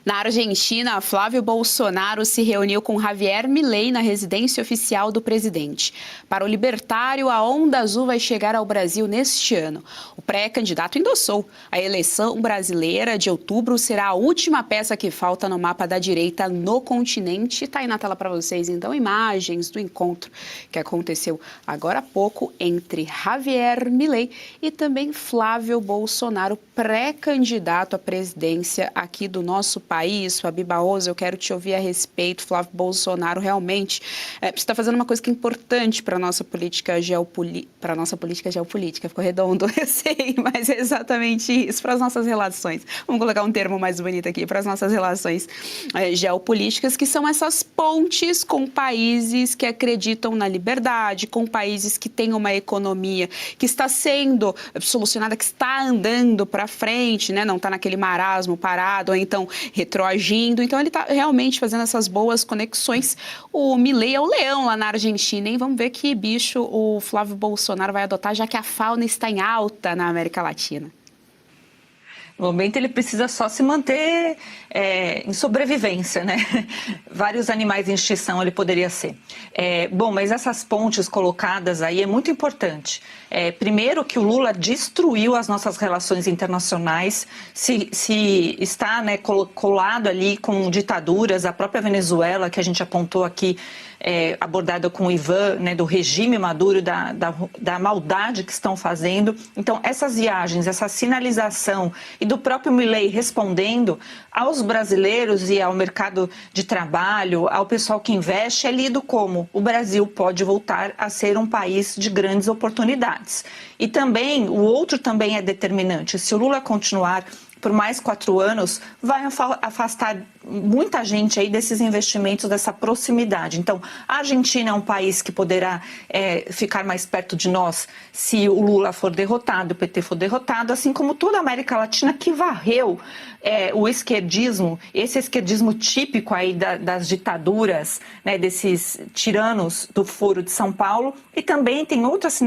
Na Argentina, Flávio Bolsonaro se reuniu com Javier Milei na residência oficial do presidente. Para o libertário, a onda azul vai chegar ao Brasil neste ano. O pré-candidato endossou. A eleição brasileira de outubro será a última peça que falta no mapa da direita no continente. Está aí na tela para vocês, então, imagens do encontro que aconteceu agora há pouco entre Javier Milei e também Flávio Bolsonaro, pré-candidato à presidência aqui do nosso país. Fabi Barroso, eu quero te ouvir a respeito. Flávio Bolsonaro realmente está fazendo uma coisa que é importante para a nossa política geopolítica. Ficou redondo, eu sei, mas é exatamente isso, para as nossas relações. Vamos colocar um termo mais bonito aqui, para as nossas relações geopolíticas, que são essas pontes com países que acreditam na liberdade, com países que têm uma economia que está sendo solucionada, que está andando para frente, né? Não está naquele marasmo parado, ou então retroagindo. Então, ele está realmente fazendo essas boas conexões. O Milei é o leão lá na Argentina, hein? Vamos ver que bicho o Flávio Bolsonaro vai adotar, já que a fauna está em alta na América Latina. No momento, ele precisa só se manter em sobrevivência, né? Vários animais em extinção ele poderia ser. Bom, mas essas pontes colocadas aí é muito importante. Primeiro que o Lula destruiu as nossas relações internacionais, se está, né, colado ali com ditaduras, a própria Venezuela, que a gente apontou aqui, abordada com o Ivan, né, do regime Maduro, da maldade que estão fazendo. Então, essas viagens, essa sinalização e do próprio Milei respondendo aos brasileiros e ao mercado de trabalho, ao pessoal que investe, é lido como o Brasil pode voltar a ser um país de grandes oportunidades. E também, o outro também é determinante. Se o Lula continuar por mais 4 anos, vai afastar muita gente aí desses investimentos, dessa proximidade. Então, a Argentina é um país que poderá ficar mais perto de nós se o Lula for derrotado, o PT for derrotado, assim como toda a América Latina que varreu o esquerdismo, esse esquerdismo típico aí das ditaduras, né, desses tiranos do Foro de São Paulo. E também tem outras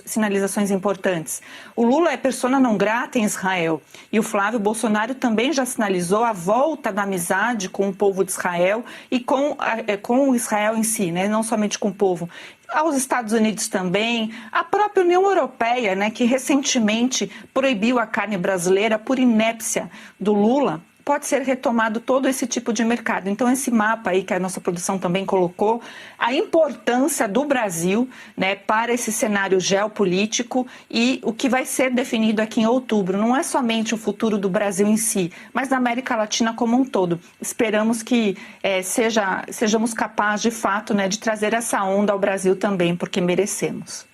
sinalizações importantes. O Lula é persona não grata em Israel e o Flávio Bolsonaro também já sinalizou a volta da amizade com o povo de Israel e com Israel em si, né? Não somente com o povo. Aos Estados Unidos também, a própria União Europeia, né, que recentemente proibiu a carne brasileira por inépcia do Lula, pode ser retomado todo esse tipo de mercado. Então, esse mapa aí que a nossa produção também colocou, a importância do Brasil, né, para esse cenário geopolítico e o que vai ser definido aqui em outubro. Não é somente o futuro do Brasil em si, mas da América Latina como um todo. Esperamos que sejamos capazes, de fato, né, de trazer essa onda ao Brasil também, porque merecemos.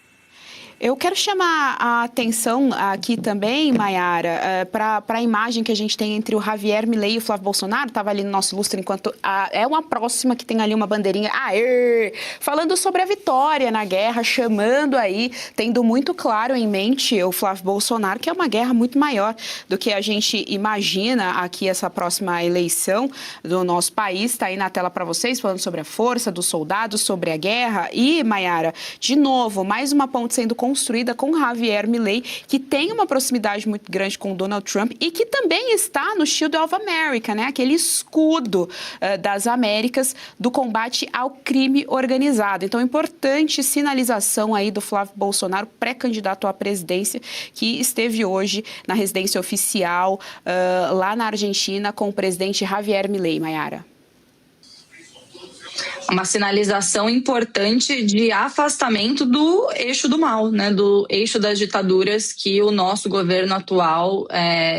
Eu quero chamar a atenção aqui também, Maiara, para a imagem que a gente tem entre o Javier Milei e o Flávio Bolsonaro. Estava ali no nosso lustre enquanto é uma próxima que tem ali uma bandeirinha, falando sobre a vitória na guerra, chamando aí, tendo muito claro em mente o Flávio Bolsonaro, que é uma guerra muito maior do que a gente imagina aqui, essa próxima eleição do nosso país. Está aí na tela para vocês, falando sobre a força dos soldados, sobre a guerra. E, Maiara, de novo, mais uma ponte sendo construída com Javier Milei, que tem uma proximidade muito grande com Donald Trump e que também está no Shield of America, né? Aquele escudo das Américas do combate ao crime organizado. Então, importante sinalização aí do Flávio Bolsonaro, pré-candidato à presidência, que esteve hoje na residência oficial lá na Argentina com o presidente Javier Milei. Maiara. Uma sinalização importante de afastamento do eixo do mal, né? Do eixo das ditaduras que o nosso governo atual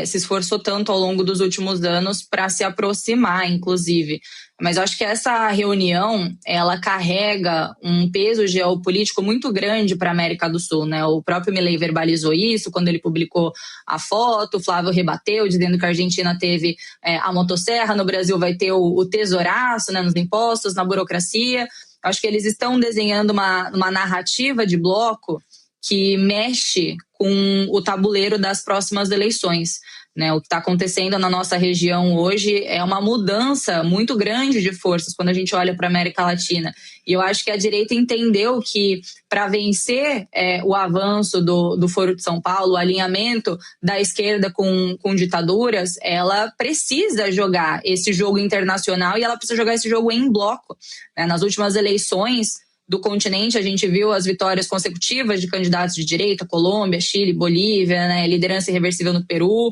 se esforçou tanto ao longo dos últimos anos para se aproximar, inclusive. Mas eu acho que essa reunião, ela carrega um peso geopolítico muito grande para a América do Sul, né? O próprio Milei verbalizou isso quando ele publicou a foto, o Flávio rebateu, dizendo que a Argentina teve a motosserra, no Brasil vai ter o tesouraço, né, nos impostos, na burocracia. Eu acho que eles estão desenhando uma narrativa de bloco que mexe com o tabuleiro das próximas eleições. né? O que está acontecendo na nossa região hoje é uma mudança muito grande de forças quando a gente olha para a América Latina. E eu acho que a direita entendeu que para vencer o avanço do Foro de São Paulo, o alinhamento da esquerda com ditaduras, ela precisa jogar esse jogo internacional e ela precisa jogar esse jogo em bloco, né? Nas últimas eleições do continente, a gente viu as vitórias consecutivas de candidatos de direita, Colômbia, Chile, Bolívia, né? Liderança irreversível no Peru.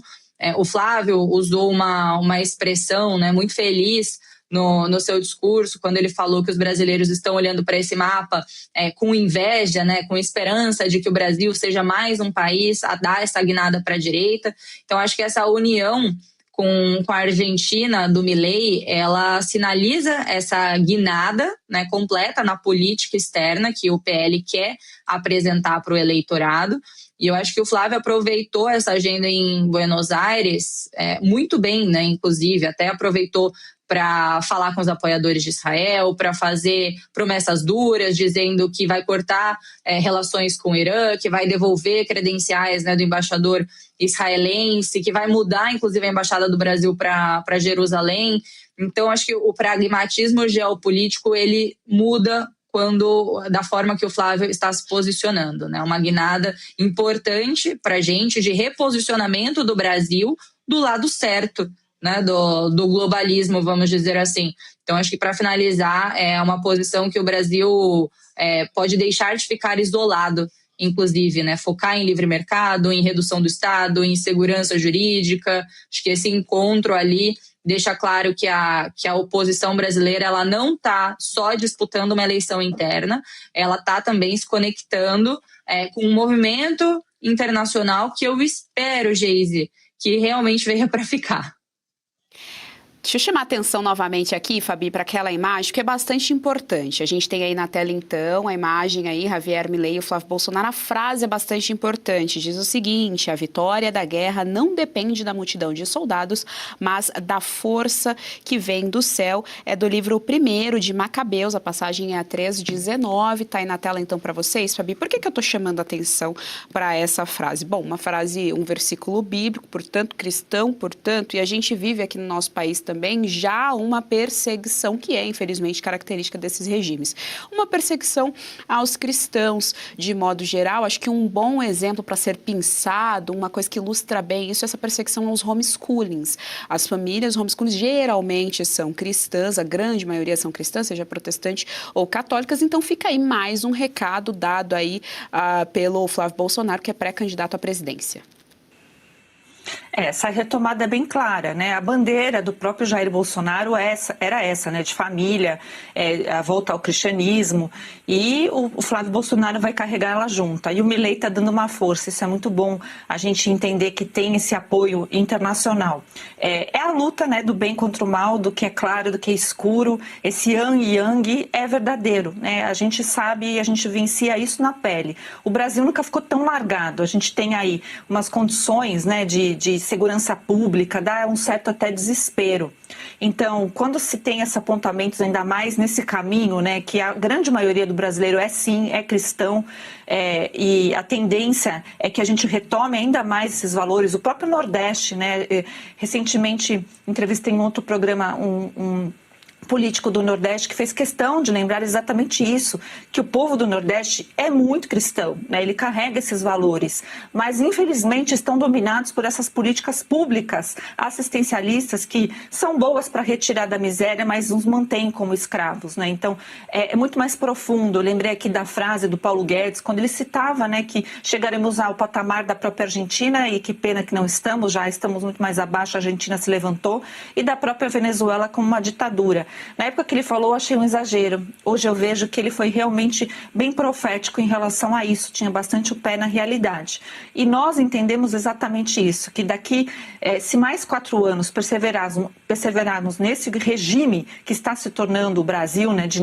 O Flávio usou uma expressão, né, muito feliz no seu discurso, quando ele falou que os brasileiros estão olhando para esse mapa com inveja, né, com esperança de que o Brasil seja mais um país a dar essa guinada para a direita. Então, acho que essa união com a Argentina do Milei, ela sinaliza essa guinada, né, completa na política externa que o PL quer apresentar para o eleitorado. E eu acho que o Flávio aproveitou essa agenda em Buenos Aires muito bem, né? Inclusive, até aproveitou para falar com os apoiadores de Israel, para fazer promessas duras, dizendo que vai cortar relações com o Irã, que vai devolver credenciais, né, do embaixador israelense, que vai mudar, inclusive, a embaixada do Brasil para Jerusalém. Então, acho que o pragmatismo geopolítico ele muda da forma que o Flávio está se posicionando, né? Uma guinada importante para a gente de reposicionamento do Brasil do lado certo, né? Do globalismo, vamos dizer assim. Então, acho que para finalizar, é uma posição que o Brasil pode deixar de ficar isolado, inclusive, né? Focar em livre mercado, em redução do Estado, em segurança jurídica. Acho que esse encontro ali deixa claro que a oposição brasileira ela não está só disputando uma eleição interna, ela está também se conectando com um movimento internacional que eu espero, Geise, que realmente venha para ficar. Deixa eu chamar a atenção novamente aqui, Fabi, para aquela imagem, que é bastante importante. A gente tem aí na tela, então, a imagem aí, Javier Milei e o Flávio Bolsonaro. A frase é bastante importante. Diz o seguinte: a vitória da guerra não depende da multidão de soldados, mas da força que vem do céu. É do livro 1º de Macabeus, a passagem é a 3:19. Tá aí na tela, então, para vocês, Fabi. Por que eu tô chamando a atenção para essa frase? Bom, uma frase, um versículo bíblico, portanto, cristão, portanto, e a gente vive aqui no nosso país também já uma perseguição que é, infelizmente, característica desses regimes. Uma perseguição aos cristãos, de modo geral. Acho que um bom exemplo para ser pensado, uma coisa que ilustra bem isso, é essa perseguição aos homeschoolings. As famílias homeschoolings geralmente são cristãs, a grande maioria são cristãs, seja protestante ou católicas, então fica aí mais um recado dado aí pelo Flávio Bolsonaro, que é pré-candidato à presidência. Essa retomada é bem clara, né? A bandeira do próprio Jair Bolsonaro era essa, né? De família, a volta ao cristianismo, e o Flávio Bolsonaro vai carregar ela junto. E o Milei está dando uma força, isso é muito bom a gente entender que tem esse apoio internacional. É a luta, né, do bem contra o mal, do que é claro, do que é escuro. Esse yin e yang é verdadeiro, né? A gente sabe e a gente vivencia isso na pele. O Brasil nunca ficou tão largado. A gente tem aí umas condições, né, de segurança pública, dá um certo até desespero. Então, quando se tem esses apontamentos, ainda mais nesse caminho, né, que a grande maioria do brasileiro é cristão, e a tendência é que a gente retome ainda mais esses valores. O próprio Nordeste, né, recentemente entrevistei em outro programa um político do Nordeste que fez questão de lembrar exatamente isso, que o povo do Nordeste é muito cristão, né? Ele carrega esses valores, mas infelizmente estão dominados por essas políticas públicas assistencialistas que são boas para retirar da miséria, mas nos mantêm como escravos, né? Então é muito mais profundo. Eu lembrei aqui da frase do Paulo Guedes, quando ele citava, né, que chegaremos ao patamar da própria Argentina, e que pena que não estamos, já estamos muito mais abaixo, a Argentina se levantou, e da própria Venezuela como uma ditadura. Na época que ele falou, eu achei um exagero. Hoje eu vejo que ele foi realmente bem profético em relação a isso, tinha bastante o pé na realidade. E nós entendemos exatamente isso, que daqui, se mais 4 anos perseverarmos nesse regime que está se tornando o Brasil, né, de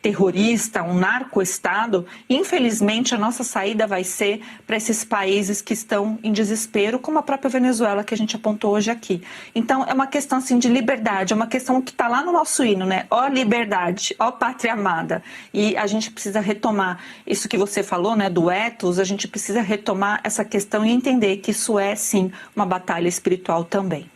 terrorista, um narco-estado, infelizmente a nossa saída vai ser para esses países que estão em desespero, como a própria Venezuela que a gente apontou hoje aqui. Então é uma questão assim de liberdade, é uma questão questão que está lá no nosso hino, né? Ó liberdade, ó pátria amada. E a gente precisa retomar isso que você falou, né, do ethos, a gente precisa retomar essa questão e entender que isso é, sim, uma batalha espiritual também.